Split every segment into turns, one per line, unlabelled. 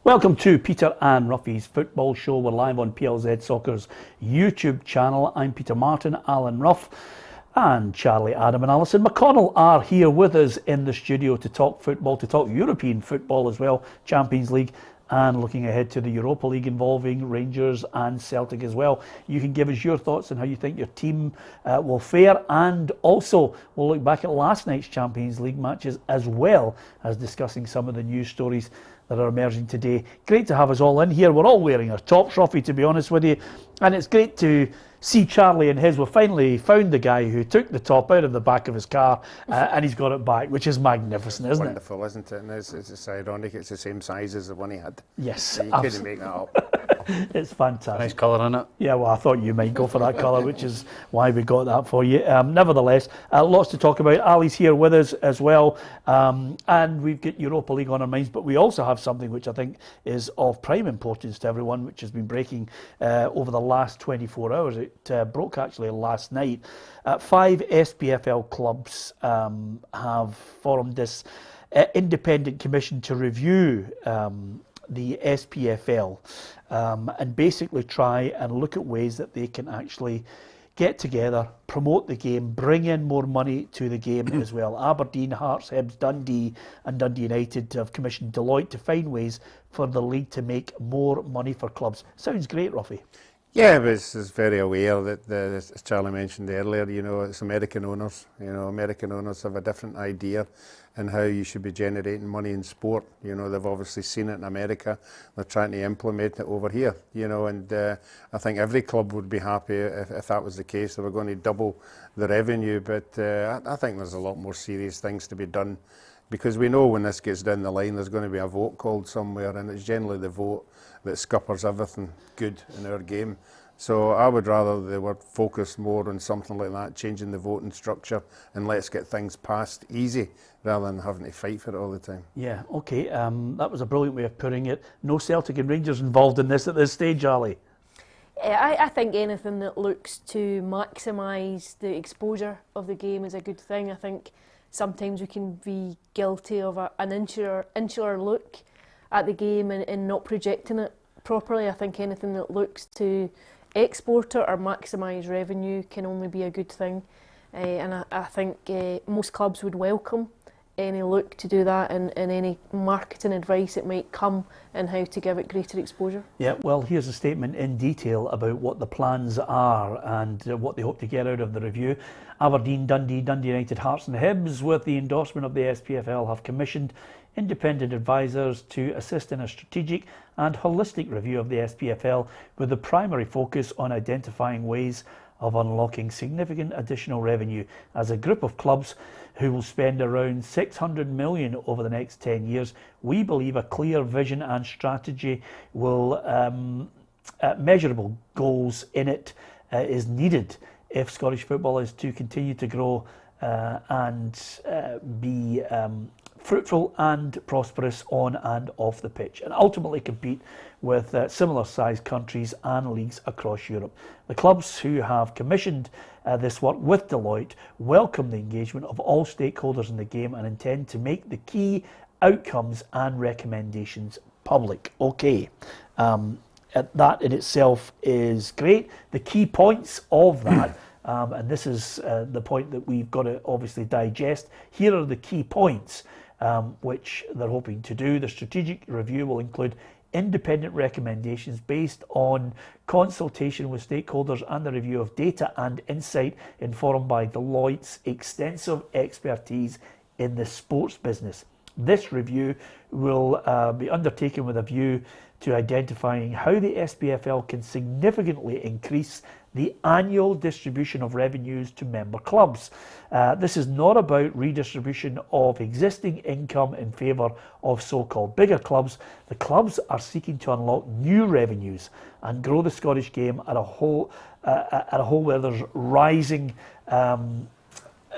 Welcome to Peter and Ruffy's Football Show. We're live on PLZ Soccer's YouTube channel. I'm Peter Martin, Alan Ruff and Charlie, Adam and Alison McConnell are here with us in the studio to talk football, to talk European football as well, Champions League, and looking ahead to the Europa League involving Rangers and Celtic as well. You can give us your thoughts on how you think your team will fare, and also we'll look back at last night's Champions League matches as well as discussing some of the news stories that are emerging today. Great to have us all in here. We're all wearing our tops, Ruffy, to be honest with you, and it's great to see Charlie and his. We've finally found the guy who took the top out of the back of his car and he's got it back, which is magnificent, isn't
Wonderful, isn't it? And it's ironic, it's the same size as the one he had.
Yes,
so you couldn't make that up.
It's fantastic.
Nice colour in it.
Yeah, well, I thought you might go for that colour, which is why we got that for you. Nevertheless, lots to talk about. Ali's here with us as well, and we've got Europa League on our minds, but we also have something which I think is of prime importance to everyone, which has been breaking over the last 24 hours. It broke actually last night. 5 SPFL clubs have formed this independent commission to review the SPFL and basically try and look at ways that they can actually get together, promote the game, bring in more money to the game as well. Aberdeen, Hearts, Hibs, Dundee and Dundee United have commissioned Deloitte to find ways for the league to make more money for clubs. Sounds great, Ruffy.
Yeah, but it's very aware that, as Charlie mentioned earlier, you know, it's American owners. You know, American owners have a different idea in how you should be generating money in sport. You know, they've obviously seen it in America. They're trying to implement it over here, you know, and I think every club would be happy if that was the case. They were going to double the revenue, but I think there's a lot more serious things to be done, because we know when this gets down the line, there's going to be a vote called somewhere, and it's generally the vote that scuppers everything good in our game. So I would rather they were focused more on something like that, changing the voting structure, and let's get things passed easy rather than having to fight for it all the time.
Yeah, okay, that was a brilliant way of putting it. No Celtic and Rangers involved in this at this stage, Ali.
I think anything that looks to maximise the exposure of the game is a good thing. I think sometimes we can be guilty of an insular look at the game and not projecting it properly. I think anything that looks to export it or maximise revenue can only be a good thing. And I think most clubs would welcome any look to do that, and any marketing advice that might come and how to give it greater exposure. Yeah,
well, here's a statement in detail about what the plans are and what they hope to get out of the review. Aberdeen, Dundee, Dundee United, Hearts and Hibs, with the endorsement of the SPFL, have commissioned independent advisors to assist in a strategic and holistic review of the SPFL, with the primary focus on identifying ways of unlocking significant additional revenue. As a group of clubs who will spend around 600 million over the next 10 years, we believe a clear vision and strategy will measurable goals in it is needed if Scottish football is to continue to grow and be fruitful and prosperous on and off the pitch, and ultimately compete with similar sized countries and leagues across Europe. The clubs who have commissioned this work with Deloitte welcome the engagement of all stakeholders in the game and intend to make the key outcomes and recommendations public. Okay, that in itself is great. The key points of that, and this is the point that we've got to obviously digest. Here are the key points which they're hoping to do. The strategic review will include independent recommendations based on consultation with stakeholders and the review of data and insight informed by Deloitte's extensive expertise in the sports business. This review will be undertaken with a view to identifying how the SPFL can significantly increase the annual distribution of revenues to member clubs. This is not about redistribution of existing income in favour of so-called bigger clubs. The clubs are seeking to unlock new revenues and grow the Scottish game at a whole where there's rising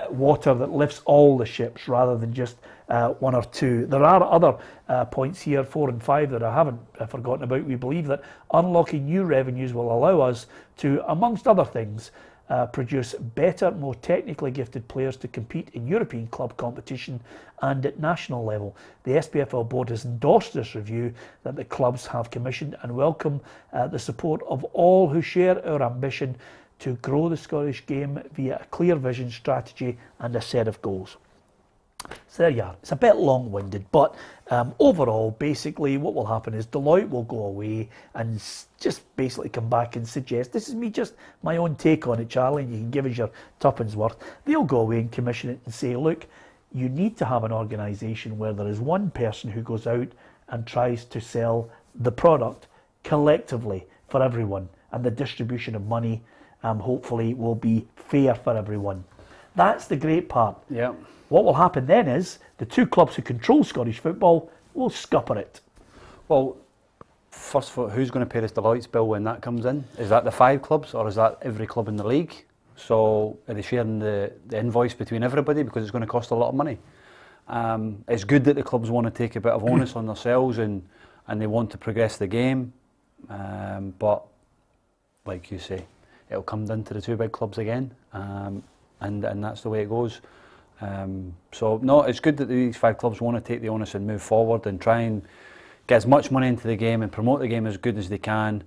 water that lifts all the ships rather than just one or two. There are other points here, 4 and 5, that I haven't forgotten about. We believe that unlocking new revenues will allow us to, amongst other things, produce better, more technically gifted players to compete in European club competition and at national level. The SPFL board has endorsed this review that the clubs have commissioned and welcome the support of all who share our ambition to grow the Scottish game via a clear vision, strategy and a set of goals. So there you are. It's a bit long-winded, but overall, basically, what will happen is Deloitte will go away and just basically come back and suggest, this is me, just my own take on it, Charlie, and you can give us your tuppence worth. They'll go away and commission it and say, look, you need to have an organisation where there is one person who goes out and tries to sell the product collectively for everyone, and the distribution of money hopefully will be fair for everyone. That's the great part.
Yeah.
What will happen then is the two clubs who control Scottish football will scupper it.
Well, first of all, who's going to pay this Deloitte's bill when that comes in? Is that the 5 clubs or is that every club in the league? So are they sharing the invoice between everybody because it's going to cost a lot of money? It's good that the clubs want to take a bit of onus on themselves and they want to progress the game. But like you say, it'll come down to the 2 big clubs again. And that's the way it goes. So no, it's good that these 5 clubs want to take the onus and move forward and try and get as much money into the game and promote the game as good as they can.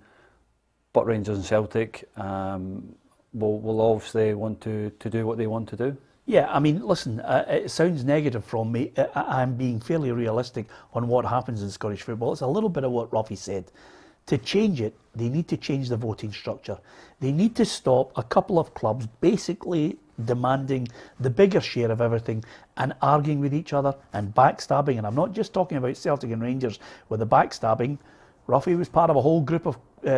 But Rangers and Celtic will obviously want to do what they want to do.
Yeah, I mean, listen, it sounds negative from me. I'm being fairly realistic on what happens in Scottish football. It's a little bit of what Ruffy said. To change it, they need to change the voting structure. They need to stop a couple of clubs basically demanding the bigger share of everything and arguing with each other and backstabbing. And I'm not just talking about Celtic and Rangers with the backstabbing. Ruffy was part of a whole group of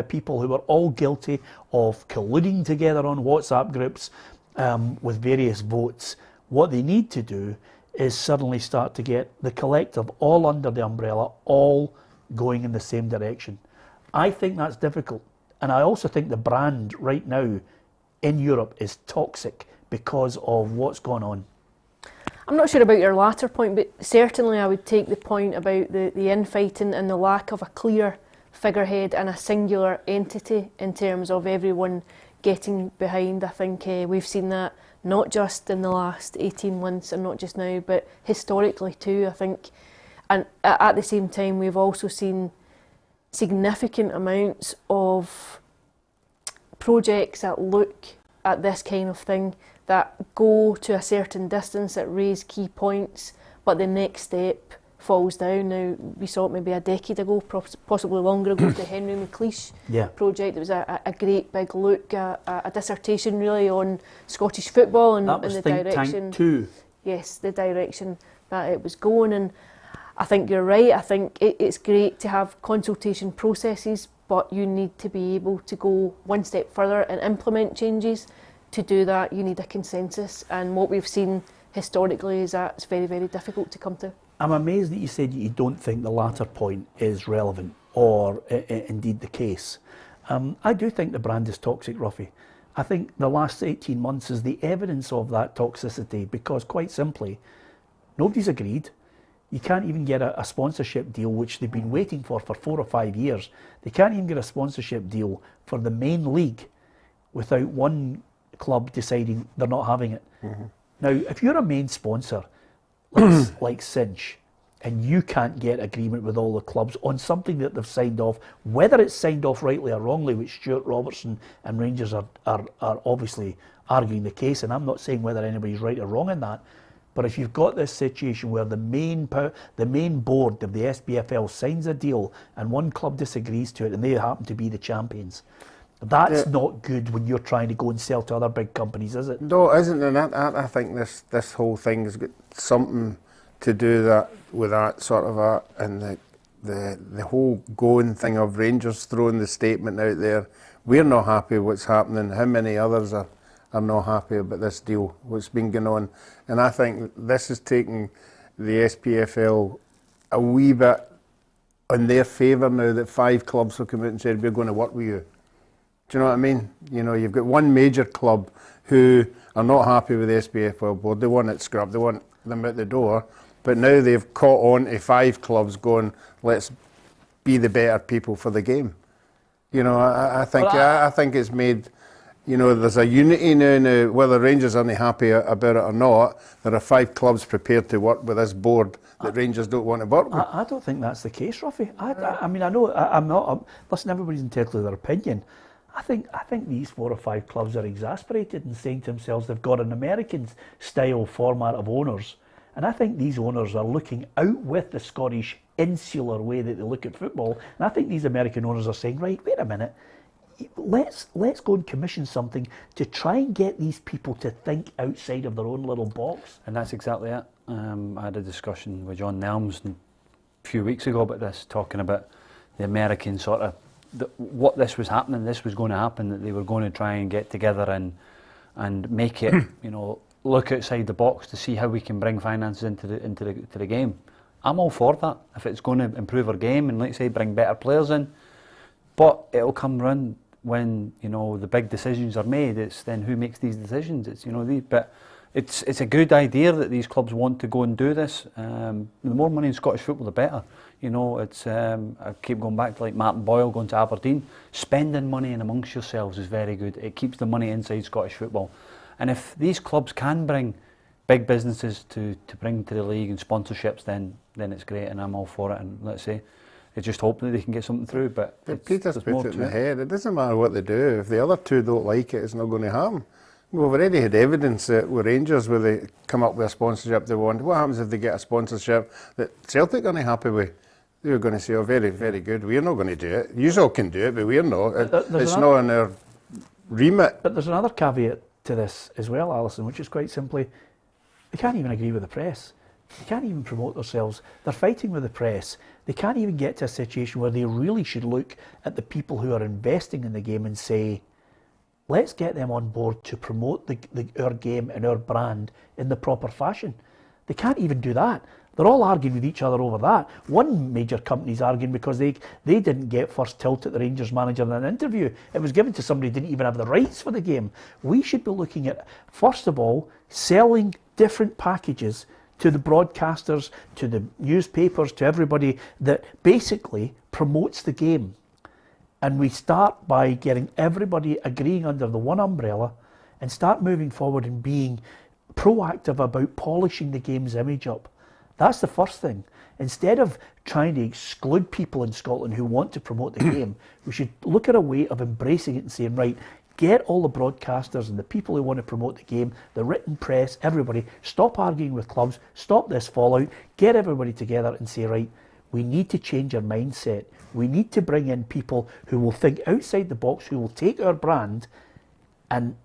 people who were all guilty of colluding together on WhatsApp groups with various votes. What they need to do is suddenly start to get the collective all under the umbrella, all going in the same direction. I think that's difficult. And I also think the brand right now in Europe is toxic because of what's gone on.
I'm not sure about your latter point, but certainly I would take the point about the infighting and the lack of a clear figurehead and a singular entity in terms of everyone getting behind. I think we've seen that not just in the last 18 months and not just now, but historically too, I think. And at the same time, we've also seen significant amounts of projects that look at this kind of thing, that go to a certain distance, that raise key points, but the next step falls down. Now, we saw it maybe a decade ago, possibly longer ago, the Henry McLeish project. It was a great big look, a dissertation really on Scottish football and,
that was
the
Think
direction.
Tank 2.
Yes, the direction that it was going. And I think you're right. I think it's great to have consultation processes, but you need to be able to go one step further and implement changes. To do that, you need a consensus, and what we've seen historically is that it's very, very difficult to come to.
I'm amazed that you said you don't think the latter point is relevant or indeed the case. I do think the brand is toxic, Ruffy. I think the last 18 months is the evidence of that toxicity because, quite simply, nobody's agreed. You can't even get a sponsorship deal, which they've been waiting for 4 or 5 years. They can't even get a sponsorship deal for the main league without one club deciding they're not having it. Mm-hmm. Now, if you're a main sponsor, like Cinch, and you can't get agreement with all the clubs on something that they've signed off, whether it's signed off rightly or wrongly, which Stuart Robertson and Rangers are obviously arguing the case, and I'm not saying whether anybody's right or wrong in that, but if you've got this situation where the main board of the SPFL signs a deal and one club disagrees to it and they happen to be the champions, that's not good when you're trying to go and sell to other big companies, is it?
No, it isn't. And I think this whole thing has got something to do with that sort of and the whole going thing of Rangers throwing the statement out there. We're not happy with what's happening. How many others are not happy about this deal, what's been going on? And I think this is taking the SPFL a wee bit in their favour now that 5 clubs have come out and said, we're going to work with you. Do you know what I mean? You know, you've got one major club who are not happy with the SPFL board. They want it scrubbed. They want them out the door. But now they've caught on to 5 clubs going, let's be the better people for the game. You know, I think it's made you know, there's a unity now, whether Rangers aren't happy about it or not, there are 5 clubs prepared to work with this board that Rangers don't want to work with.
I don't think that's the case, Ruffy. I mean, I know I'm not. Listen, everybody's entitled to their opinion. I think these 4 or 5 clubs are exasperated and saying to themselves they've got an American-style format of owners, and I think these owners are looking out with the Scottish insular way that they look at football. And I think these American owners are saying, right, wait a minute. Let's go and commission something to try and get these people to think outside of their own little box.
And that's exactly it. I had a discussion with John Nelms a few weeks ago about this, talking about the American sort of what this was happening. This was going to happen, that they were going to try and get together and make it, you know, look outside the box to see how we can bring finances into the game. I'm all for that if it's going to improve our game and, like say, bring better players in. But it'll come round when, you know, the big decisions are made. It's then who makes these decisions. It's, you know, but it's a good idea that these clubs want to go and do this. The more money in Scottish football, the better. You know, it's I keep going back to like Martin Boyle going to Aberdeen. Spending money in amongst yourselves is very good. It keeps the money inside Scottish football. And if these clubs can bring big businesses to bring to the league and sponsorships, then it's great, and I'm all for it. And let's say, it's just hoping that they can get something through. But
Peter's put it in the head. It doesn't matter what they do. If the other 2 don't like it, it's not going to happen. We've already had evidence that with Rangers, where they come up with a sponsorship they want. What happens if they get a sponsorship that Celtic aren't happy with? They're going to say, oh, very, very good. We're not going to do it. You all can do it, but we're not. It's not in our remit.
But there's another caveat to this as well, Alison, which is quite simply, they can't even agree with the press. They can't even promote themselves. They're fighting with the press. They can't even get to a situation where they really should look at the people who are investing in the game and say, let's get them on board to promote our game and our brand in the proper fashion. They can't even do that. They're all arguing with each other over that. One major company's arguing because they didn't get first tilt at the Rangers manager in an interview. It was given to somebody who didn't even have the rights for the game. We should be looking at, first of all, selling different packages to the broadcasters, to the newspapers, to everybody that basically promotes the game. And we start by getting everybody agreeing under the one umbrella and start moving forward and being proactive about polishing the game's image up. That's the first thing. Instead of trying to exclude people in Scotland who want to promote the game, we should look at a way of embracing it and saying, right, get all the broadcasters and the people who want to promote the game, the written press, everybody, stop arguing with clubs, stop this fallout, get everybody together and say, right, we need to change our mindset. We need to bring in people who will think outside the box, who will take our brand and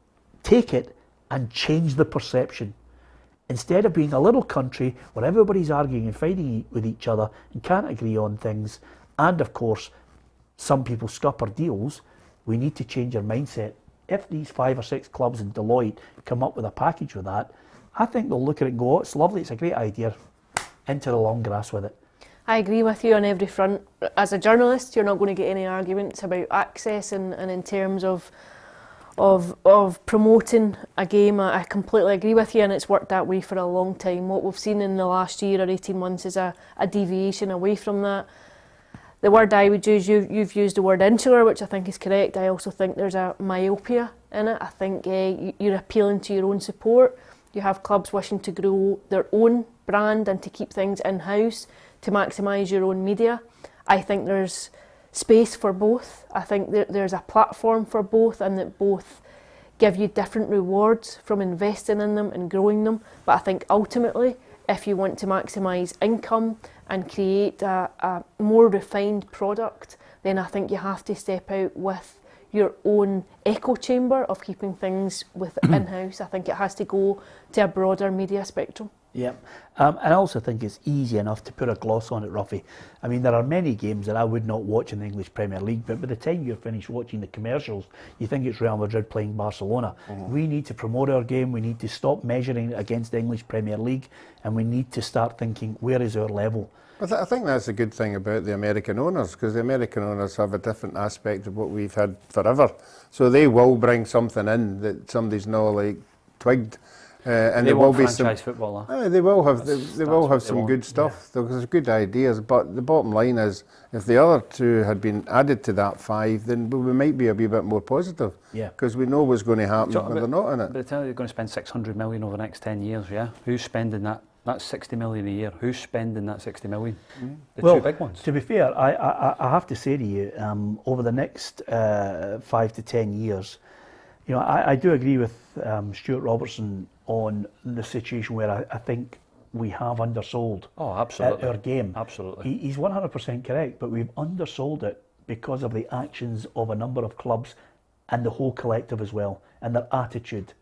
take it and change the perception. Instead of being a little country where everybody's arguing and fighting with each other and can't agree on things, and of course, some people scupper deals, we need to change our mindset. If these 5 or 6 clubs in Deloitte come up with a package with that, I think they'll look at it and go, oh, it's lovely, it's a great idea, into the long grass with it.
I agree with you on every front. As a journalist, you're not going to get any arguments about access and in terms of promoting a game. I completely agree with you, and it's worked that way for a long time. What we've seen in the last year or 18 months is a deviation away from that. The word I would use, you've used the word insular, which I think is correct. I also think there's a myopia in it. I think you're appealing to your own support. You have clubs wishing to grow their own brand and to keep things in-house, to maximise your own media. I think there's space for both. I think there's a platform for both, and that both give you different rewards from investing in them and growing them. But I think ultimately, if you want to maximise income and create a more refined product, then I think you have to step out with your own echo chamber of keeping things in-house. I think it has to go to a broader media spectrum.
Yeah, and I also think it's easy enough to put a gloss on it, Ruffy. I mean, there are many games that I would not watch in the English Premier League, but by the time you're finished watching the commercials, you think it's Real Madrid playing Barcelona. We need to promote our game, we need to stop measuring it against the English Premier League, and we need to start thinking, where is our level?
I think that's a good thing about the American owners, because the American owners have a different aspect of what we've had forever. So they will bring something in that somebody's not like twigged. And
they
there will
want
be
franchise
some.
football.
They will have. They will
what
have
they
some
want.
good stuff. There's good ideas, but the bottom line is, if the other two had been added to that 5, then we might be a wee bit more positive.
Yeah.
Because we know what's going to happen when they're not in it.
But they're going to spend 600 million over the next 10 years. Yeah. Who's spending that? That's 60 million a year. Who's spending that 60 million? The two big ones.
To be fair, I have to say to you, over the next 5 to 10 years, you know, I do agree with Stuart Robertson on the situation where I think we have undersold
absolutely.
our game.
Absolutely.
He's 100% correct, but we've undersold it because of the actions of a number of clubs and the whole collective as well, and their attitude.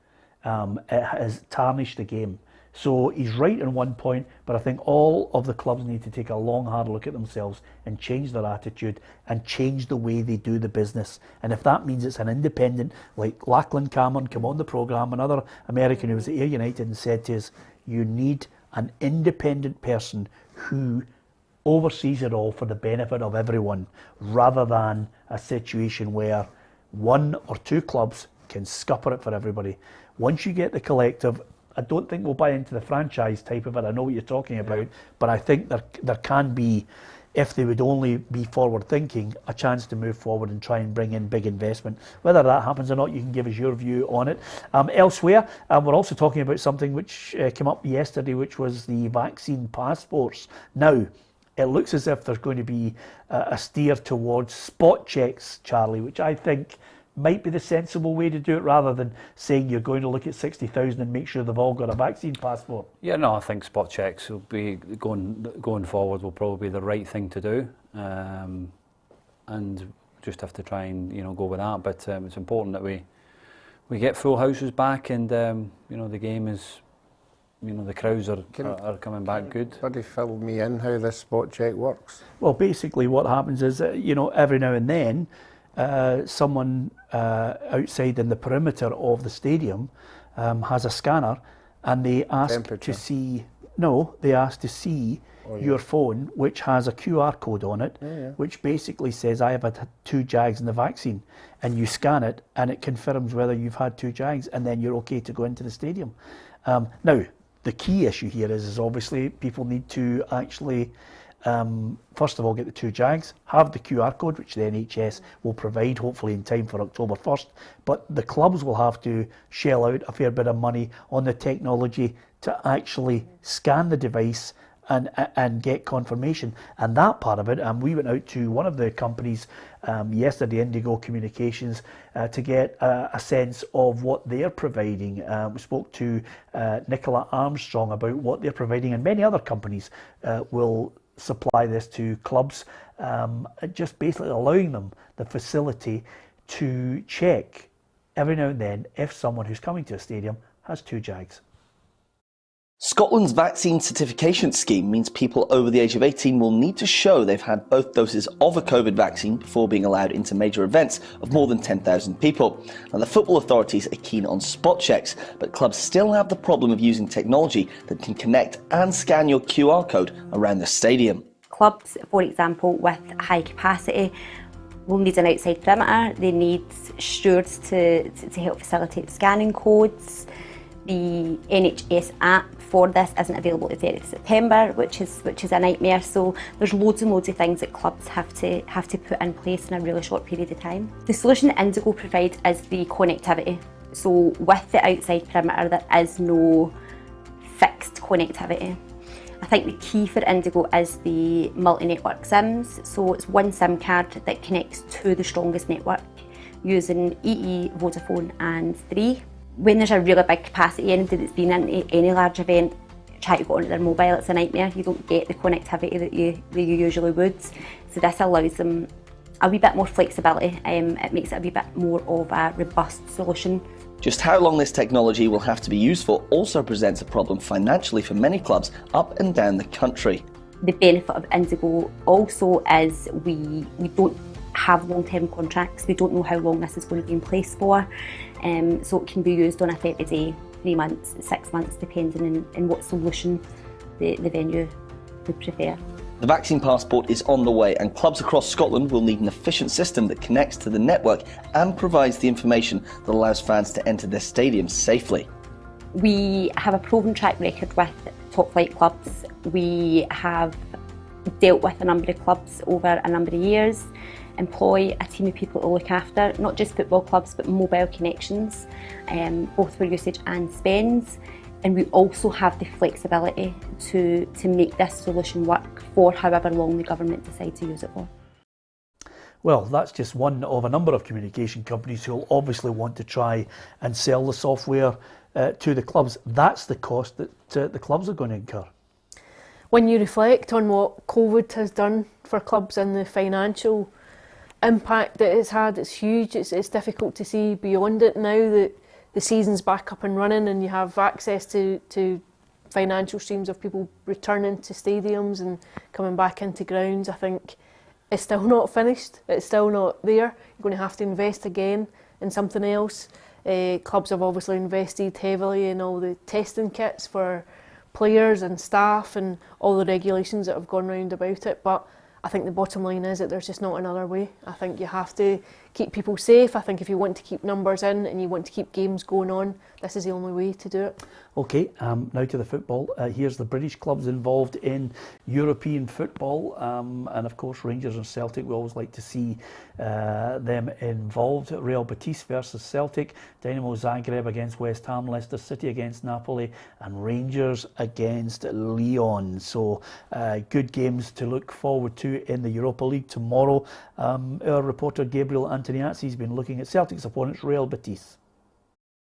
It has tarnished the game. So he's right in one point, but I think all of the clubs need to take a long, hard look at themselves and change their attitude and change the way they do the business. And if that means it's an independent, like Lachlan Cameron came on the programme, another American who was at Ayr United, and said to us, you need an independent person who oversees it all for the benefit of everyone, rather than a situation where 1 or 2 clubs can scupper it for everybody. Once you get the collective, I don't think we'll buy into the franchise type of it. I know what you're talking about, but I think there can be, if they would only be forward thinking, a chance to move forward and try and bring in big investment. Whether that happens or not, you can give us your view on it. Elsewhere, we're also talking about something which came up yesterday, which was the vaccine passports. Now, it looks as if there's going to be a steer towards spot checks, Charlie, which I think might be the sensible way to do it, rather than saying you're going to look at 60,000 and make sure they've all got a vaccine passport.
Yeah, no, I think spot checks will be going forward will probably be the right thing to do, and just have to try and go with that. But it's important that we get full houses back, and the game is, the crowds are coming back good.
Buddy, fill me in how this spot check works.
Well, basically what happens is, every now and then, someone outside in the perimeter of the stadium has a scanner, and they ask to see your phone, which has a QR code on it, which basically says, I have had 2 jags in the vaccine, and you scan it and it confirms whether you've had 2 jags, and then you're okay to go into the stadium. Now, the key issue here is obviously people need to actually first of all get the 2 jags, have the QR code, which the NHS will provide hopefully in time for October 1st, but the clubs will have to shell out a fair bit of money on the technology to actually scan the device and get confirmation. And that part of it, we went out to one of the companies yesterday, Indigo Communications, to get a sense of what they're providing. We spoke to Nicola Armstrong about what they're providing, and many other companies will supply this to clubs, just basically allowing them the facility to check every now and then if someone who's coming to a stadium has 2 jags.
Scotland's vaccine certification scheme means people over the age of 18 will need to show they've had both doses of a COVID vaccine before being allowed into major events of more than 10,000 people. Now, the football authorities are keen on spot checks, but clubs still have the problem of using technology that can connect and scan your QR code around the stadium.
Clubs, for example, with high capacity, will need an outside perimeter. They need stewards to help facilitate scanning codes. The NHS app for this isn't available to the 30th of September, which is a nightmare. So there's loads and loads of things that clubs have to put in place in a really short period of time. The solution that Indigo provides is the connectivity. So with the outside perimeter, there is no fixed connectivity. I think the key for Indigo is the multi-network SIMs. So it's one SIM card that connects to the strongest network using EE, Vodafone and Three. When there's a really big capacity, anybody that's been into any large event, try to go onto their mobile, it's a nightmare. You don't get the connectivity that you usually would. So this allows them a wee bit more flexibility. It makes it a wee bit more of a robust solution.
Just how long this technology will have to be used for also presents a problem financially for many clubs up and down the country.
The benefit of Indigo also is we don't have long-term contracts. We don't know how long this is going to be in place for. So it can be used on a 30-day, 3 months, 6 months, depending on what solution the venue would prefer.
The vaccine passport is on the way, and clubs across Scotland will need an efficient system that connects to the network and provides the information that allows fans to enter their stadiums safely.
We have a proven track record with top flight clubs. We have dealt with a number of clubs over a number of years, employ a team of people to look after, not just football clubs but mobile connections, both for usage and spends. And we also have the flexibility to make this solution work for however long the government decide to use it for.
Well, that's just one of a number of communication companies who will obviously want to try and sell the software to the clubs. That's the cost that the clubs are going to incur.
When you reflect on what COVID has done for clubs and the financial impact that it's had, it's huge. It's difficult to see beyond it now that the season's back up and running and you have access to financial streams of people returning to stadiums and coming back into grounds. I think it's still not finished. It's still not there. You're going to have to invest again in something else. Clubs have obviously invested heavily in all the testing kits for players and staff and all the regulations that have gone round about it. But I think the bottom line is that there's just not another way. I think you have to keep people safe. I think if you want to keep numbers in and you want to keep games going on, this is the only way to do it.
Okay, now to the football. Here's the British clubs involved in European football, and of course Rangers and Celtic, we always like to see them involved. Real Betis versus Celtic, Dynamo Zagreb against West Ham, Leicester City against Napoli, and Rangers against Lyon. So good games to look forward to in the Europa League tomorrow. Our reporter Gabriel Antoniazzi has been looking at Celtic's opponents, Real Betis.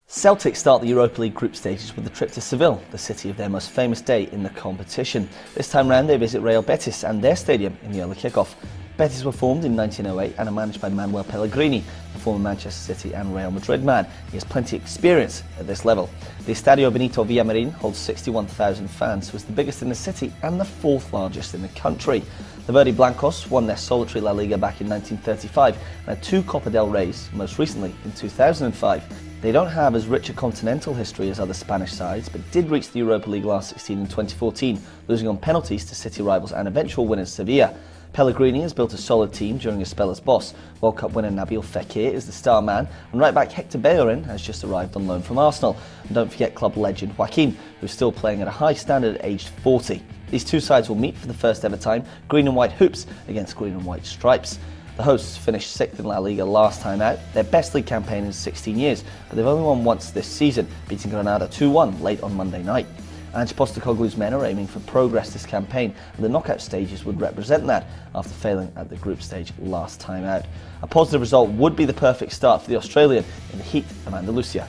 Celtic start the Europa League group stages with a trip to Seville, the city of their most famous day in the competition. This time round they visit Real Betis and their stadium in the early kick-off. Betis were formed in 1908 and are managed by Manuel Pellegrini, the former Manchester City and Real Madrid man. He has plenty of experience at this level. The Estadio Benito Villamarin holds 61,000 fans, so it's the biggest in the city and the fourth largest in the country. The Verde Blancos won their solitary La Liga back in 1935 and had 2 Copa del Reys, most recently in 2005. They don't have as rich a continental history as other Spanish sides, but did reach the Europa League last 16 in 2014, losing on penalties to City rivals and eventual winners Sevilla. Pellegrini has built a solid team during his spell as boss. World Cup winner Nabil Fekir is the star man, and right back Hector Bellerin has just arrived on loan from Arsenal. And don't forget club legend Joaquin, who's still playing at a high standard at aged 40. These two sides will meet for the first ever time, green and white hoops against green and white stripes. The hosts finished 6th in La Liga last time out, their best league campaign in 16 years, but they've only won once this season, beating Granada 2-1 late on Monday night. Ange Postecoglou's men are aiming for progress this campaign, and the knockout stages would represent that after failing at the group stage last time out. A positive result would be the perfect start for the Australian in the heat of Andalusia.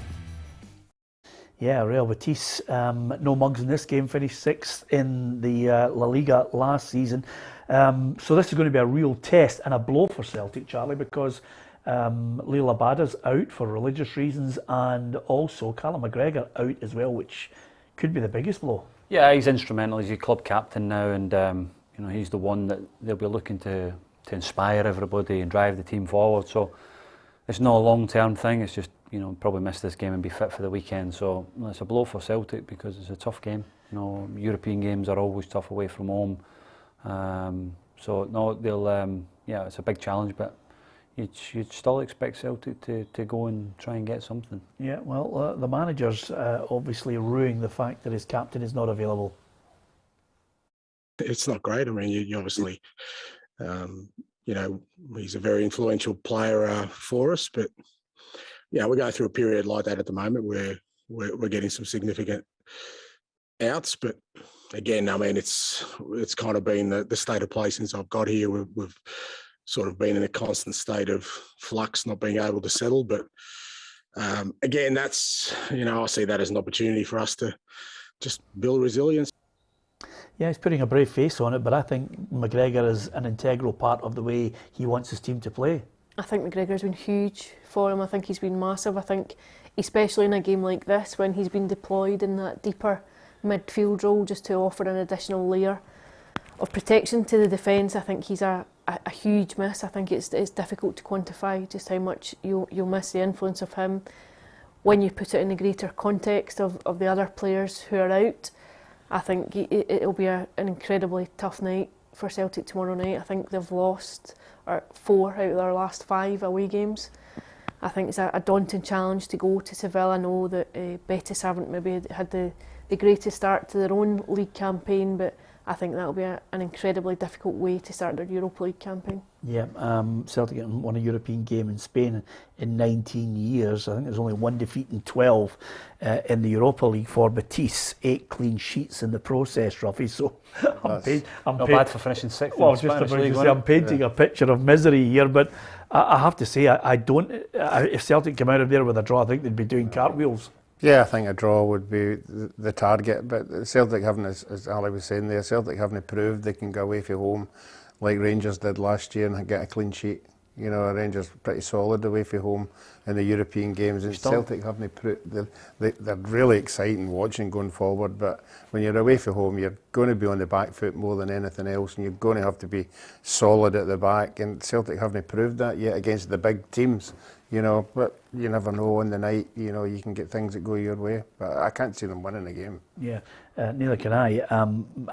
Yeah, Real Betis, no mugs in this game, finished 6th in the La Liga last season. So this is going to be a real test and a blow for Celtic, Charlie, because Leo Labada's out for religious reasons, and also Callum McGregor out as well, which could be the biggest blow.
Yeah, he's instrumental. He's your club captain now, and you know, he's the one that they'll be looking to inspire everybody and drive the team forward. So it's not a long-term thing. It's just, you know, probably miss this game and be fit for the weekend. So it's a blow for Celtic because it's a tough game. You know, European games are always tough away from home. So no, they'll yeah, it's a big challenge, but you'd still expect Celtic to go and try and get something.
Yeah, well, the manager's obviously ruining the fact that his captain is not available.
It's not great. I mean, you obviously, you know, he's a very influential player for us, but yeah, we're going through a period like that at the moment where we're getting some significant outs, but again, I mean, it's kind of been the state of play since I've got here. We've sort of been in a constant state of flux, not being able to settle. But again, that's, you know, I see that as an opportunity for us to just build resilience.
Yeah, he's putting a brave face on it, but I think McGregor is an integral part of the way he wants his team to play.
I think McGregor's been huge for him. I think he's been massive. I think, especially in a game like this, when he's been deployed in that deeper midfield role just to offer an additional layer of protection to the defence, I think he's a huge miss. I think it's difficult to quantify just how much you'll miss the influence of him when you put it in the greater context of the other players who are out. I think it'll be an incredibly tough night for Celtic tomorrow night. I think they've lost 4 out of their last 5 away games. I think it's a daunting challenge to go to Seville. I know that Betis haven't maybe had the greatest start to their own league campaign, but I think that'll be an incredibly difficult way to start their Europa League campaign.
Yeah, Celtic haven't won a European game in Spain in 19 years. I think there's only one defeat in 12 in the Europa League for Betis. 8 clean sheets in the process, Ruffy. So I'm
not bad for finishing sixth.
Well, I was just about to say I'm painting a picture of misery here, but I have to say I don't. If Celtic come out of there with a draw, I think they'd be doing cartwheels.
Yeah, I think a draw would be the target, but Celtic haven't, as Ali was saying there, Celtic haven't proved they can go away from home like Rangers did last year and get a clean sheet. You know, Rangers pretty solid away from home in the European games, and Celtic haven't proved they're really exciting watching going forward. But when you're away from home, you're going to be on the back foot more than anything else, and you're going to have to be solid at the back. And Celtic haven't proved that yet against the big teams. You know, but you never know on the night, you know, you can get things that go your way. But I can't see them winning a game.
Yeah, neither can I.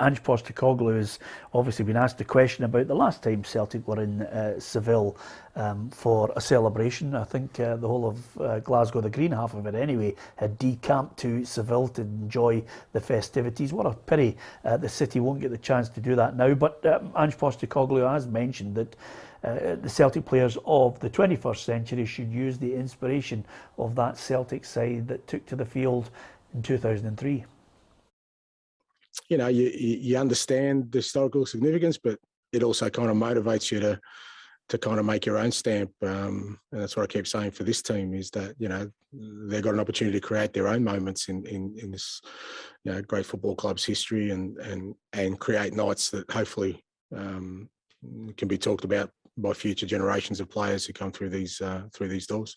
Ange Postecoglou has obviously been asked a question about the last time Celtic were in Seville for a celebration. I think the whole of Glasgow, the green half of it anyway, had decamped to Seville to enjoy the festivities. What a pity the city won't get the chance to do that now. But Ange Postecoglou has mentioned that the Celtic players of the 21st century should use the inspiration of that Celtic side that took to the field in 2003.
You know, you understand the historical significance, but it also kind of motivates you to kind of make your own stamp. And that's what I keep saying for this team is that, you know, they've got an opportunity to create their own moments in this, you know, great football club's history and create nights that hopefully can be talked about by future generations of players who come through these doors.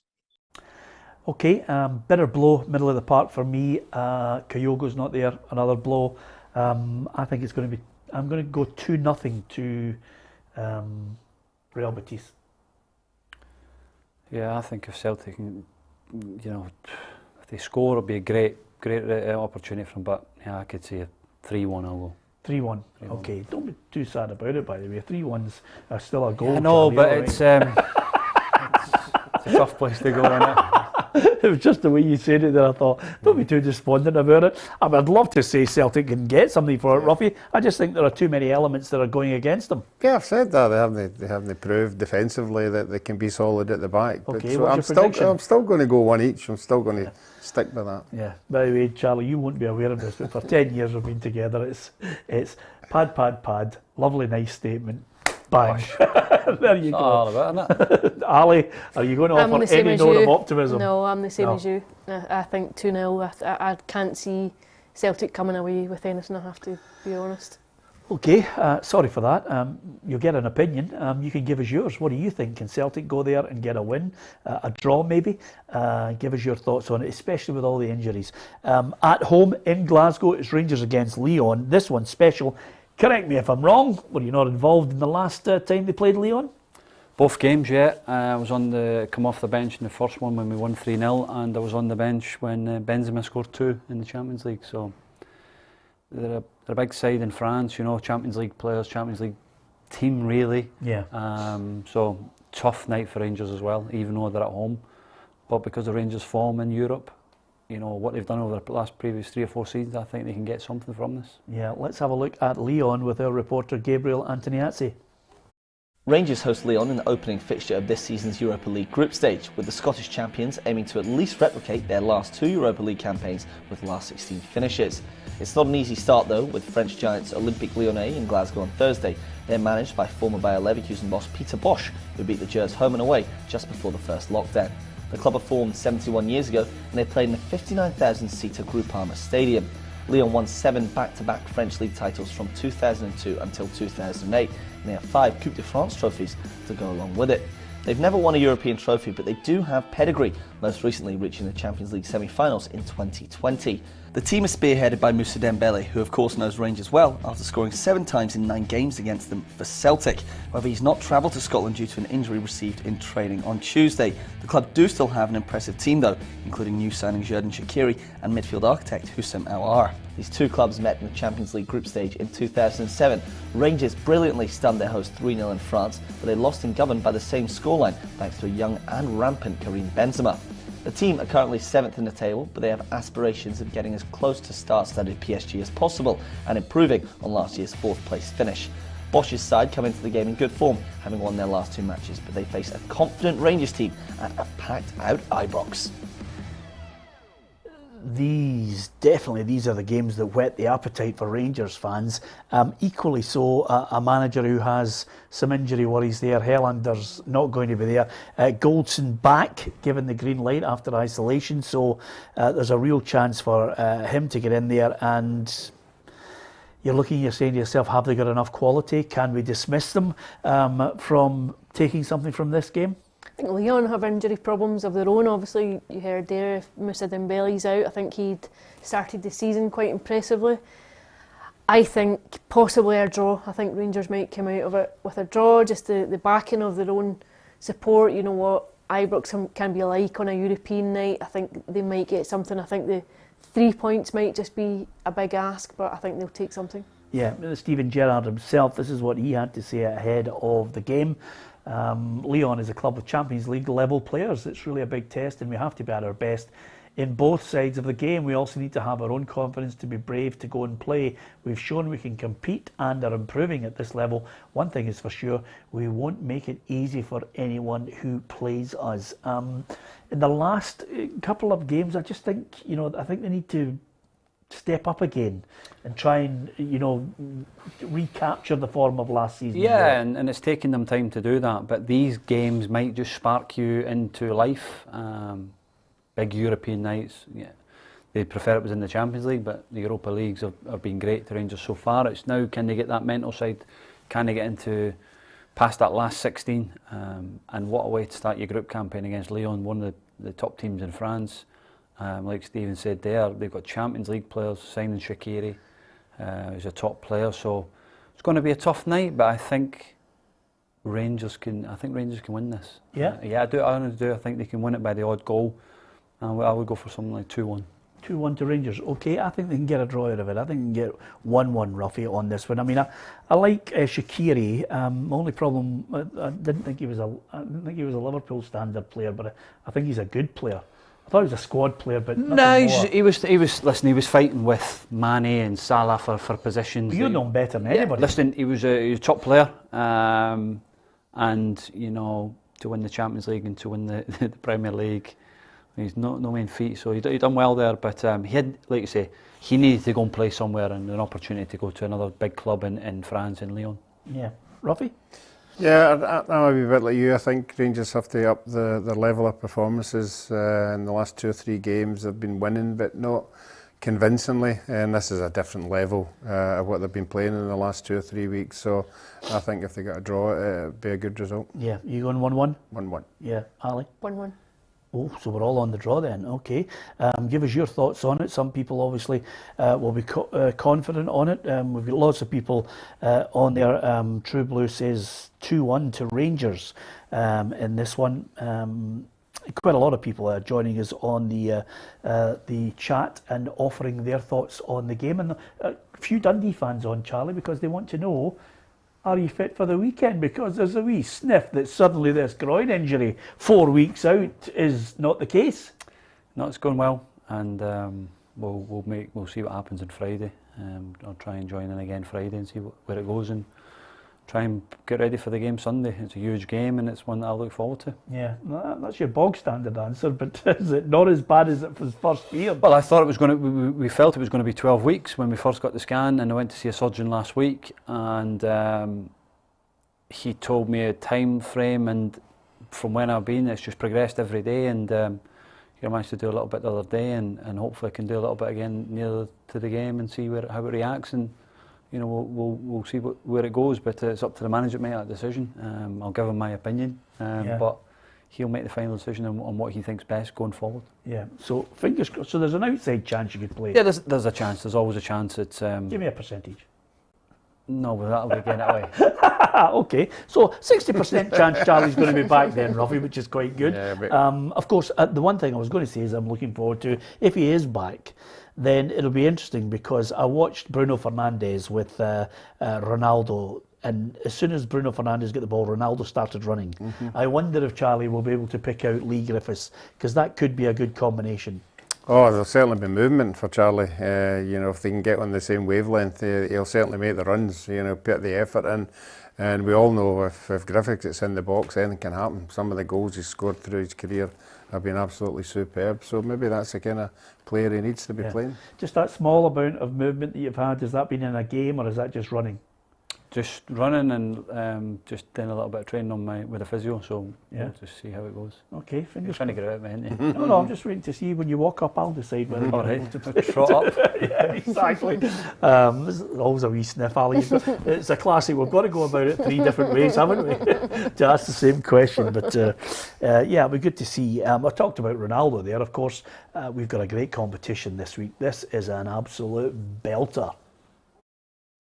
Okay, bitter blow, middle of the park for me. Kyogo's not there, another blow. I think it's going to be. I'm going to go 2-0 to Real Betis.
Yeah, I think if Celtic, you know, if they score, it'll be a great opportunity for them. But yeah, I could see a 3-1. I'll go. 3-1.
Okay, don't be too sad about it, by the way. 3-1s are still a goal.
Yeah, I know, but it's a tough place to go, isn't it?
It was just the way you said it that I thought, don't be too despondent about it. I mean, I'd love to say Celtic can get something for it, Ruffy. I just think there are too many elements that are going against them.
Yeah, I've said that. They haven't proved defensively that they can be solid at the back.
Okay,
but
what's your prediction?
I'm still going to go one each. I'm still going to stick with that.
Yeah. By the way, Charlie, you won't be aware of this, but for 10 years we've been together. It's pad. Lovely, nice statement. Bang. There you go.
All about it.
Ali, are you going to offer any note of optimism?
No, I'm the same as you. I think 2-0. I can't see Celtic coming away with anything, I have to be honest.
Okay, sorry for that. You'll get an opinion. You can give us yours. What do you think? Can Celtic go there and get a win? A draw maybe? Give us your thoughts on it, especially with all the injuries. At home in Glasgow, it's Rangers against Lyon. This one's special. Correct me if I'm wrong. Were you not involved in the last time they played Lyon?
Both games, yeah. I was come off the bench in the first one when we won 3-0, and I was on the bench when Benzema scored 2 in the Champions League. So they're a big side in France, you know, Champions League players, Champions League team really.
Yeah.
So tough night for Rangers as well, even though they're at home. But because of Rangers' form in Europe, you know, what they've done over the previous 3 or 4 seasons, I think they can get something from this.
Yeah, let's have a look at Lyon with our reporter Gabriel Antoniazzi.
Rangers host Lyon in the opening fixture of this season's Europa League group stage, with the Scottish champions aiming to at least replicate their last 2 Europa League campaigns with last 16 finishes. It's not an easy start though, with French giants Olympique Lyonnais in Glasgow on Thursday. They're managed by former Bayer Leverkusen boss Peter Bosz, who beat the Gers home and away just before the first lockdown. The club were formed 71 years ago and they played in the 59,000-seater Groupama Stadium. Lyon won 7 back-to-back French league titles from 2002 until 2008, and they have 5 Coupe de France trophies to go along with it. They've never won a European trophy, but they do have pedigree, most recently reaching the Champions League semi-finals in 2020. The team is spearheaded by Moussa Dembele, who of course knows Rangers well after scoring 7 times in 9 games against them for Celtic. However, he's not travelled to Scotland due to an injury received in training on Tuesday. The club do still have an impressive team though, including new signing Xherdan Shaqiri and midfield architect Houssem Aouar. These two clubs met in the Champions League group stage in 2007. Rangers brilliantly stunned their hosts 3-0 in France, but they lost in Govan by the same scoreline thanks to a young and rampant Karim Benzema. The team are currently 7th in the table, but they have aspirations of getting as close to star-studded PSG as possible and improving on last year's 4th place finish. Bosch's side come into the game in good form, having won their last 2 matches, but they face a confident Rangers team at a packed-out Ibrox.
These are the games that whet the appetite for Rangers fans. Equally so, a manager who has some injury worries there. Hellander's not going to be there. Goldson back, given the green light after isolation, so there's a real chance for him to get in there. And you're saying to yourself, have they got enough quality? Can we dismiss them from taking something from this game?
I think Lyon have injury problems of their own. Obviously, you heard there, if Moussa Dembele's out, I think he'd started the season quite impressively. I think possibly a draw. I think Rangers might come out of it with a draw, just the backing of their own support. You know what Ibrox can be like on a European night. I think they might get something. I think the 3 points might just be a big ask, but I think they'll take something.
Yeah, Steven Gerrard himself, this is what he had to say ahead of the game. Lyon is a club with Champions League level players. It's really a big test and we have to be at our best in both sides of the game. We also need to have our own confidence to be brave to go and play. We've shown we can compete and are improving at this level. One thing is for sure, we won't make it easy for anyone who plays us. In the last couple of games, I just think, I think they need to step up again and try and, recapture the form of last season.
Yeah, and it's taking them time to do that, but these games might just spark you into life. Big European nights, yeah. They prefer it was in the Champions League, but the Europa Leagues have been great to Rangers so far. It's now, can they get that mental side? Can they get into past that last 16? And what a way to start your group campaign against Lyon, one of the top teams in France. Like Stephen said there, they've got Champions League players, signing Shaqiri, who's a top player, so it's going to be a tough night, but I think Rangers can win this.
Yeah?
Yeah, I honestly do. I think they can win it by the odd goal, and I would go for something like 2-1.
2-1 to Rangers. Okay, I think they can get a draw out of it. I think they can get 1-1 roughly on this one. I mean, I like Shaqiri. The only problem, I didn't think he was a Liverpool standard player, but I think he's a good player. I thought he was a squad player, but
no, he was fighting with Mane and Salah for positions.
But you know him better than anybody.
Listen, he was a top player, and to win the Champions League and to win the Premier League, he's no mean feat. So he done well there, but he had, like you say, he needed to go and play somewhere and an opportunity to go to another big club in France, in Lyon.
Yeah, Ruffy.
Yeah, I might be a bit like you. I think Rangers have to up their level of performances. In the last 2 or 3 games they've been winning, but not convincingly, and this is a different level of what they've been playing in the last 2 or 3 weeks, so I think if they got a draw, it'd be a good result.
Yeah, you going 1-1?
1-1.
Yeah, Ali?
1-1.
Oh, so we're all on the draw then, okay. Give us your thoughts on it. Some people obviously will be confident on it. We've got lots of people on there. True Blue says 2-1 to Rangers in this one. Quite a lot of people are joining us on the chat and offering their thoughts on the game. And a few Dundee fans on, Charlie, because they want to know, are you fit for the weekend? Because there's a wee sniff that suddenly this groin injury 4 weeks out is not the case.
No, it's going well, and we'll see what happens on Friday. I'll try and join in again Friday and see where it goes, and try and get ready for the game Sunday. It's a huge game, and it's one that I look forward to. Yeah,
that's your bog standard answer, but is it not as bad as it was first feared?
Well, I thought it was going to. We felt it was going to be 12 weeks when we first got the scan, and I went to see a surgeon last week, and he told me a time frame, and from when I've been, it's just progressed every day, and I managed to do a little bit the other day, and hopefully I can do a little bit again near to the game and see how it reacts, and we'll see where it goes, but it's up to the manager to make that decision. I'll give him my opinion, but he'll make the final decision on what he thinks best going forward.
Yeah, so fingers crossed. So there's an outside chance you could play.
Yeah, there's a chance. There's always a chance. It's
Give me a percentage.
no, but that'll be getting it away.
Okay, so 60% chance Charlie's going to be back then, Ruffy, which is quite good.
Yeah, but
Of course, the one thing I was going to say is I'm looking forward to, if he is back, then it'll be interesting because I watched Bruno Fernandes with Ronaldo, and as soon as Bruno Fernandes got the ball, Ronaldo started running. I wonder if Charlie will be able to pick out Lee Griffiths, because that could be a good combination.
oh, there'll certainly be movement for Charlie. You know, if they can get on the same wavelength, he'll certainly make the runs. You know, put the effort in. And we all know if Griffiths is in the box, anything can happen. Some of the goals he's scored through his career have been absolutely superb. So maybe that's the kind of player he needs to be playing.
Just that small amount of movement that you've had, has that been in a game or is that just running?
Just running and just doing a little bit of training on with a physio, so we'll just see how it goes.
Okay,
You're
fingers
trying to
crossed.
get it out, man, ain't you?
No, I'm just waiting to see when you walk up, I'll decide whether
All
you're
right,
able to
trot up.
Yeah, exactly. There's always a wee sniff, Ali. It's a classic. We've got to go about it 3 different ways, haven't we, to ask the same question. But yeah, it'll be good to see. I talked about Ronaldo there. Of course, we've got a great competition this week. This is an absolute belter.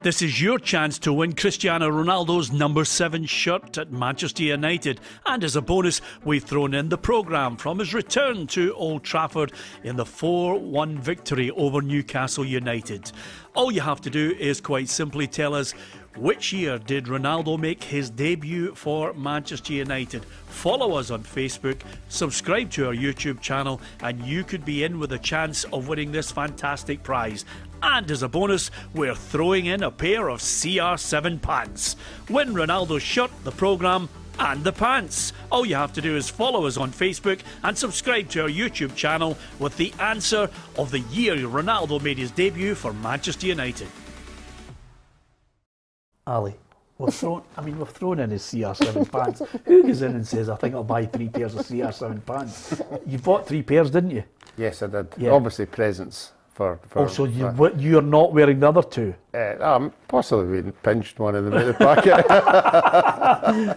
This is your chance to win Cristiano Ronaldo's number 7 shirt at Manchester United. And as a bonus, we've thrown in the programme from his return to Old Trafford in the 4-1 victory over Newcastle United. All you have to do is quite simply tell us which year did Ronaldo make his debut for Manchester United. Follow us on Facebook, subscribe to our YouTube channel, and you could be in with a chance of winning this fantastic prize. And as a bonus, we're throwing in a pair of CR7 pants. Win Ronaldo's shirt, the programme, and the pants. All you have to do is follow us on Facebook and subscribe to our YouTube channel with the answer of the year Ronaldo made his debut for Manchester United. Ali, we've thrown in his CR7 pants. Who goes in and says, I think I'll buy 3 pairs of CR7 pants? You bought 3 pairs, didn't you?
Yes, I did.
Yeah.
Obviously, presents.
So you're not wearing the other 2?
Possibly been pinched one of them in the pocket.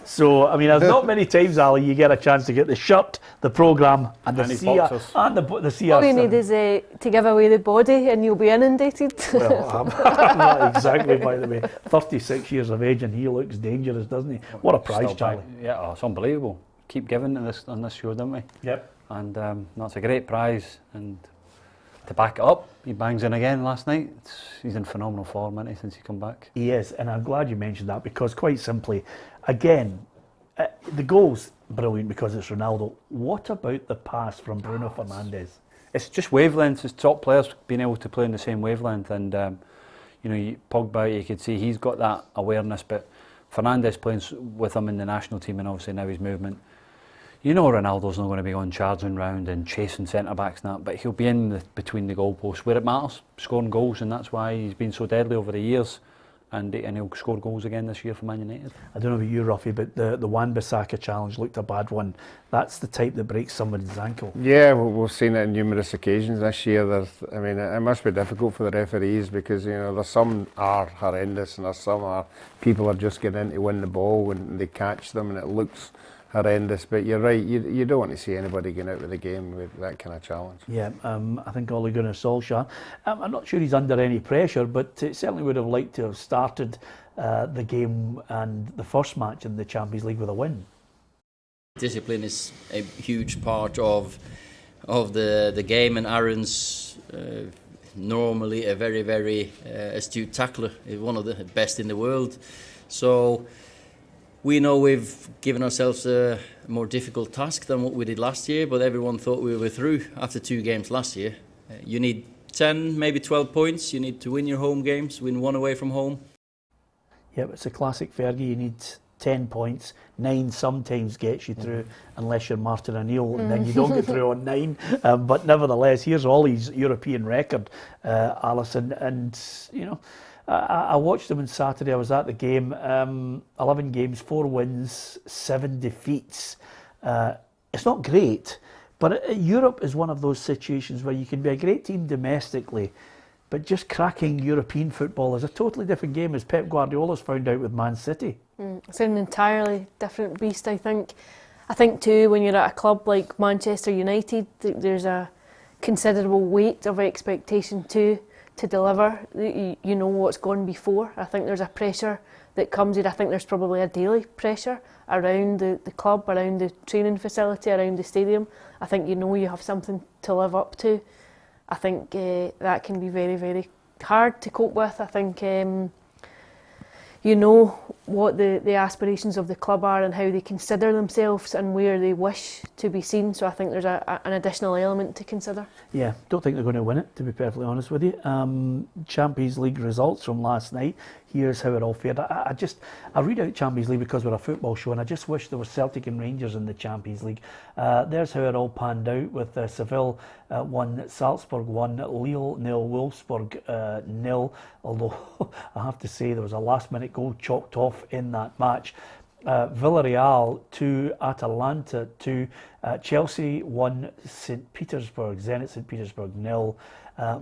So, I mean, there's not many times, Ali, you get a chance to get the shirt, the programme, and the CR, and the CR.
All you need is to give away the body and you'll be inundated.
Well, I'm not exactly, by the way. 36 years of age and he looks dangerous, doesn't he? What a prize,
Still
Charlie.
Yeah, it's unbelievable. Keep giving on this show, don't we?
Yep.
And that's a great prize. And to back it up, he bangs in again last night. He's in phenomenal form, isn't he, since he come back?
He is, and I'm glad you mentioned that because quite simply, again, the goal's brilliant because it's Ronaldo. What about the pass from Bruno Fernandes?
It's just wavelengths. It's top players being able to play in the same wavelength. And, Pogba, you could see he's got that awareness, but Fernandes playing with him in the national team and obviously now his movement. You know Ronaldo's not going to be on charging round and chasing centre-backs and that, but he'll be in between the goalposts where it matters, scoring goals, and that's why he's been so deadly over the years. And he'll score goals again this year for Man United.
I don't know about you, Ruffy, but the Wan-Bissaka challenge looked a bad one. That's the type that breaks somebody's ankle.
Yeah, we've seen it on numerous occasions this year. It must be difficult for the referees because there's some are horrendous and there's some are people are just getting in to win the ball when they catch them and it looks horrendous. But you're right, you don't want to see anybody getting out of the game with that kind of challenge.
Yeah, I think Ole Gunnar Solskjaer, I'm not sure he's under any pressure, but certainly would have liked to have started the game and the first match in the Champions League with a win.
Discipline is a huge part of the game, and Aaron's normally a very, very astute tackler, one of the best in the world. So we know we've given ourselves a more difficult task than what we did last year, but everyone thought we were through after 2 games last year. You need 10, maybe 12 points. You need to win your home games, win 1 away from home.
Yeah, it's a classic, Fergie. You need 10 points. 9 sometimes gets you through, unless you're Martin O'Neill, and then you don't get through on 9. But nevertheless, here's Ollie's European record, Alison, and I watched him on Saturday. I was at the game. 11 games, 4 wins, 7 defeats. It's not great, but Europe is one of those situations where you can be a great team domestically, but just cracking European football is a totally different game, as Pep Guardiola's found out with Man City.
It's an entirely different beast, I think. I think too, when you're at a club like Manchester United, there's a considerable weight of expectation to deliver. You know what's gone before. I think there's a pressure that comes in. I think there's probably a daily pressure around the club, around the training facility, around the stadium. I think you know you have something to live up to. I think that can be very, very hard to cope with. I think you know what the aspirations of the club are and how they consider themselves and where they wish to be seen. So I think there's an additional element to consider.
Yeah, don't think they're going to win it, to be perfectly honest with you. Champions League results from last night. Here's how it all fared. I read out Champions League because we're a football show, and I just wish there was Celtic and Rangers in the Champions League. There's how it all panned out with Seville 1, Salzburg 1, Lille 0, Wolfsburg 0. Although I have to say there was a last-minute goal chalked off in that match. Villarreal 2, Atalanta 2, Chelsea 1, St Petersburg, Zenit St Petersburg 0.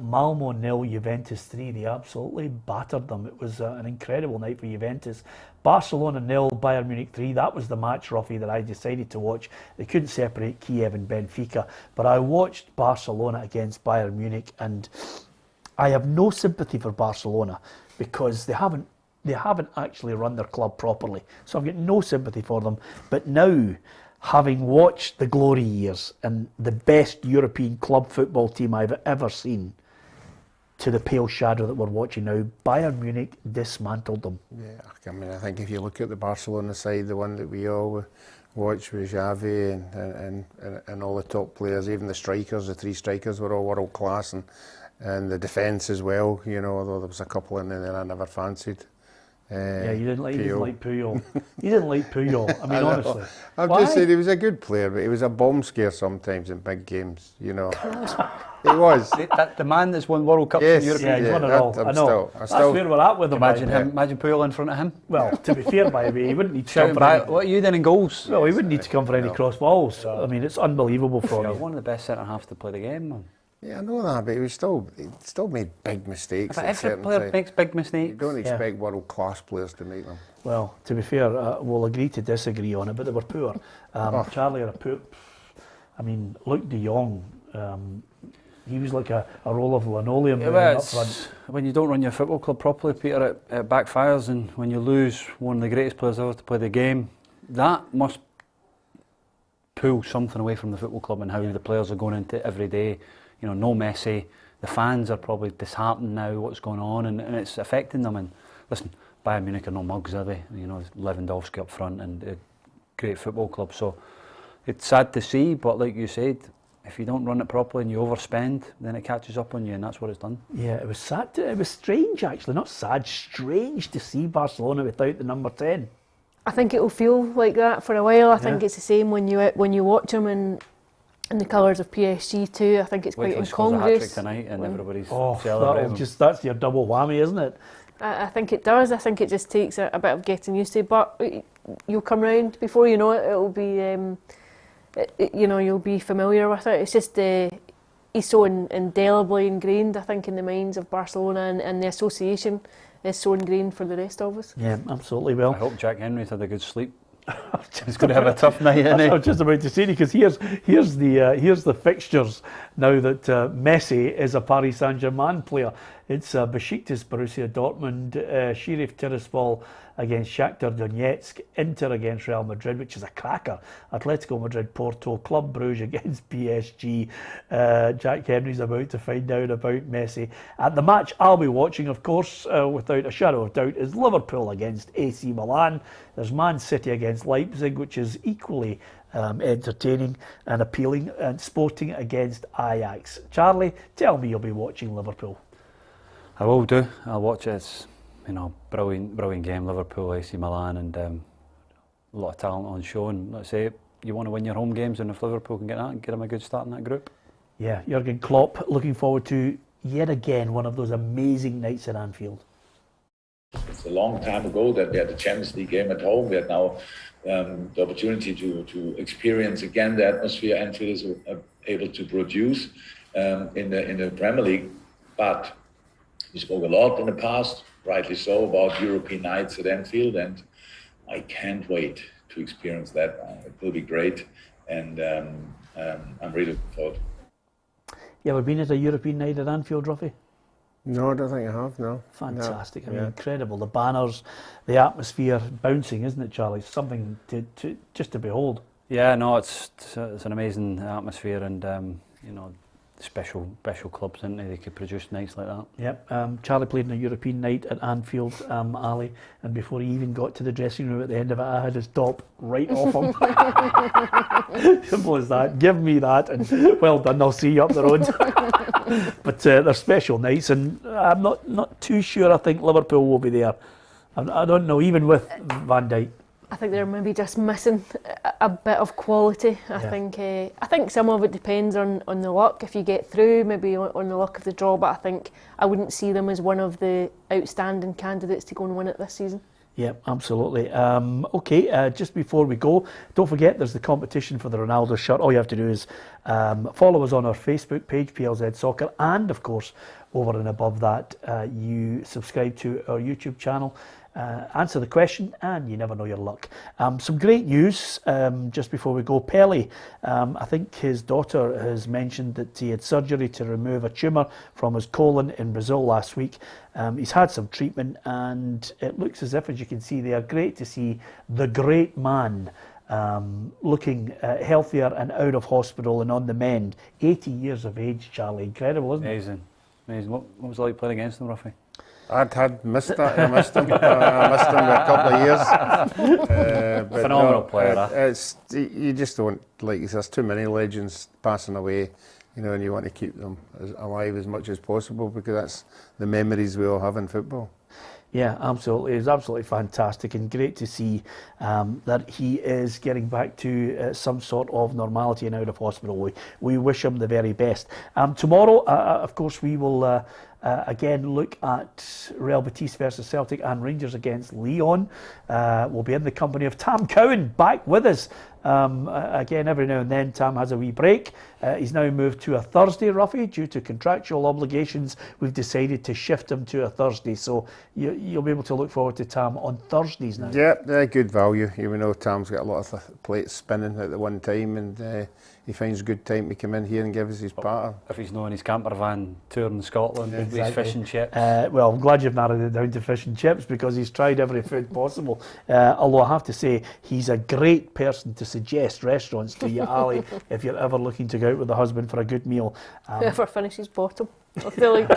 Malmo 0, Juventus 3. They absolutely battered them. It was an incredible night for Juventus. Barcelona 0, Bayern Munich 3. That was the match, Ruffy, that I decided to watch. They couldn't separate Kiev and Benfica, but I watched Barcelona against Bayern Munich, and I have no sympathy for Barcelona because they haven't actually run their club properly. So I've got no sympathy for them. But now, having watched the glory years and the best European club football team I've ever seen, to the pale shadow that we're watching now, Bayern Munich dismantled them.
Yeah, I mean, I think if you look at the Barcelona side, the one that we all watched with Xavi and all the top players, even the strikers, the 3 strikers were all world class, and the defence as well, you know, although there was a couple in there I never fancied.
Yeah, you didn't like Puyol. You didn't like Puyol. I mean, honestly.
I'm just saying he was a good player, but he was a bomb scare sometimes in big games, you know. He was.
The man that's won World Cups in Europe.
Yeah, he's won it all. I know. That's where we're at with him.
Imagine Puyol in front of him.
Well, to be fair, by the way, he wouldn't need to come for any...
What are you then in goals?
Well, he wouldn't need to come for any cross balls. I mean, it's unbelievable for him.
One of the best centre-halves to play the game, man.
Yeah, I know that, but he still made big mistakes.
But every player makes big mistakes.
You don't expect world-class players to make them.
Well, to be fair, we'll agree to disagree on it, but they were poor. Charlie are a poor... I mean, Luke de Jong, he was like a roll of linoleum up front.
When you don't run your football club properly, Peter, it backfires, and when you lose one of the greatest players ever to play the game, that must pull something away from the football club and how the players are going into it every day. You know, no Messi. The fans are probably disheartened now what's going on, and it's affecting them. And listen, Bayern Munich are no mugs, are they? You know, Lewandowski up front and a great football club. So it's sad to see, but like you said, if you don't run it properly and you overspend, then it catches up on you, and that's what it's done. Yeah,
it was sad. It was strange, actually. Not sad, strange to see Barcelona without the number 10.
I think it will feel like that for a while. I think it's the same when you watch them in the colours of PSG too. I think it's quite incongruous.
Tonight and everybody's
that's your double whammy, isn't it?
I think it does. I think it just takes a bit of getting used to, but you'll come round before you know it. It'll be, you'll be familiar with it. It's just he's so indelibly ingrained, I think, in the minds of Barcelona, and the association is so ingrained for the rest of us.
Yeah, absolutely. Well,
I hope Jack Henry's had a good sleep. He's going to have a tough night, isn't he?
I was just about to say, because here's the fixtures now that Messi is a Paris Saint-Germain player. It's Besiktas, Borussia Dortmund, Sheriff Tiraspol against Shakhtar Donetsk, Inter against Real Madrid, which is a cracker, Atletico Madrid, Porto, Club Brugge against PSG. Jack Henry's about to find out about Messi. The match I'll be watching, of course, without a shadow of doubt, is Liverpool against AC Milan. There's Man City against Leipzig, which is equally entertaining and appealing, and Sporting against Ajax. Charlie, tell me you'll be watching Liverpool.
I will do. I'll watch it. It's, brilliant game, Liverpool, AC Milan, and a lot of talent on show. And let's say you want to win your home games, and if Liverpool can get that and get them a good start in that group.
Yeah, Jurgen Klopp looking forward to yet again one of those amazing nights at Anfield.
It's a long time ago that we had the Champions League game at home. We had now the opportunity to experience again the atmosphere Anfield is able to produce in the Premier League. But we spoke a lot in the past, rightly so, about European nights at Anfield, and I can't wait experience that. It will be great, and I'm really looking forward.
You ever been at a European night at Anfield, Ruffy?
No, I don't think I have, no.
Fantastic.
No.
I mean, incredible. The banners, the atmosphere bouncing, isn't it, Charlie? Something to just to behold.
Yeah, no, it's an amazing atmosphere, and you know, special clubs, isn't they? They could produce nights like that.
Yep. Charlie played in a European night at Anfield, Ali, and before he even got to the dressing room at the end of it, I had his top right off him. Simple as that. Give me that, and well done. I'll see you up the road. But they're special nights, and I'm not too sure. I think Liverpool will be there. I don't know, even with Van Dijk.
I think they're maybe just missing a bit of quality. I think some of it depends on the luck. If you get through, maybe on the luck of the draw. But I wouldn't see them as one of the outstanding candidates to go and win it this season.
Yep, absolutely. Okay, just before we go, don't forget there's the competition for the Ronaldo shirt. All you have to do is follow us on our Facebook page, PLZ Soccer, and of course, over and above that, you subscribe to our YouTube channel. Answer the question, and you never know your luck. Some great news just before we go. Pelé, I think his daughter has mentioned that he had surgery to remove a tumour from his colon in Brazil last week. He's had some treatment, and it looks as if, as you can see there, great to see the great man looking healthier and out of hospital and on the mend. 80 years of age, Charlie. Incredible, isn't it?
Amazing. What was it like playing against him, Ruffy?
I'd missed that. I missed him. I missed him a couple of years. But
phenomenal player.
You just don't, like, there's too many legends passing away, you know, and you want to keep them alive as much as possible, because that's the memories we all have in football.
Yeah, absolutely. It's absolutely fantastic, and great to see that he is getting back to some sort of normality and out of hospital. We wish him the very best. Tomorrow, of course, we will again look at Real Betis versus Celtic and Rangers against Lyon. We'll be in the company of Tam Cowan, back with us. Again, every now and then Tam has a wee break. He's now moved to a Thursday, Ruffy, due to contractual obligations. We've decided to shift him to a Thursday, so you'll be able to look forward to Tam on Thursdays now.
Yeah, they're good value. You know, Tam's got a lot of plates spinning at the one time, and he finds a good time to come in here and give us his patter.
If he's not in his camper van touring Scotland, with his fish and chips.
Well, I'm glad you've narrowed it down to fish and chips, because he's tried every food possible. Although I have to say, he's a great person to suggest restaurants to you, Ali, if you're ever looking to go out with a husband for a good meal.
Whoever finishes bottom of the league.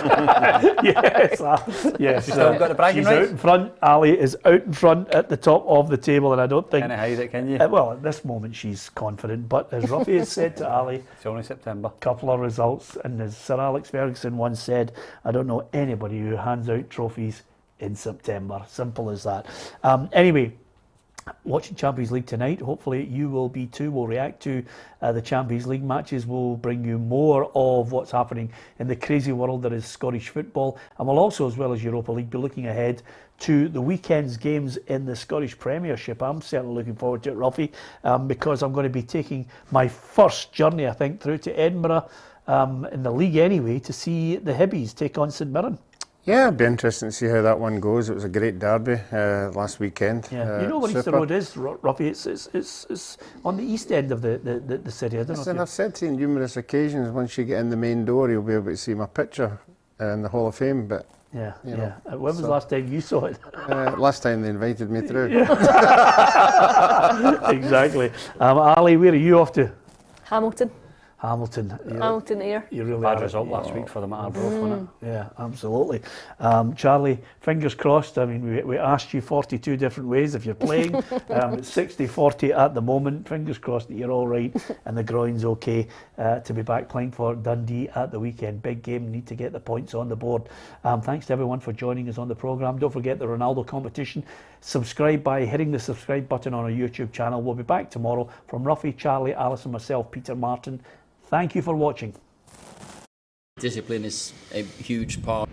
Yes.
Still got the bragging
she's
rights?
out in front. Ali is out in front at the top of the table, and I don't think...
Can't hide it, can you?
Well, at this moment she's confident, but as Ruffy has said to Ali,
it's only September.
Couple of results, and as Sir Alex Ferguson once said, I don't know anybody who hands out trophies in September. Simple as that. Anyway, watching Champions League tonight. Hopefully you will be too. We'll react to the Champions League matches. We'll bring you more of what's happening in the crazy world that is Scottish football. And we'll also, as well as Europa League, be looking ahead to the weekend's games in the Scottish Premiership. I'm certainly looking forward to it, Ruffy, because I'm going to be taking my first journey, I think, through to Edinburgh, in the league anyway, to see the Hibbies take on St Mirren.
Yeah, it'd be interesting to see how that one goes. It was a great derby last weekend.
Yeah, you know what Easter Road is, Ruffy? It's on the east end of the city. I don't know.
Listen, I've said to you on numerous occasions, once you get in the main door, you'll be able to see my picture in the Hall of Fame. But
yeah.
When
was the last time you saw it?
Last time they invited me through.
Exactly. Ali, where are you off to?
Hamilton.
Hamilton
here.
You really
bad result last week for them at Arbroath, wasn't it?
Yeah, absolutely. Charlie, fingers crossed. I mean, we asked you 42 different ways if you're playing. It's 60-40 at the moment. Fingers crossed that you're all right and the groin's okay to be back playing for Dundee at the weekend. Big game, need to get the points on the board. Thanks to everyone for joining us on the programme. Don't forget the Ronaldo competition. Subscribe by hitting the subscribe button on our YouTube channel. We'll be back tomorrow. From Ruffy, Charlie, Alice and myself, Peter Martin. Thank you for watching.
Discipline is a huge part.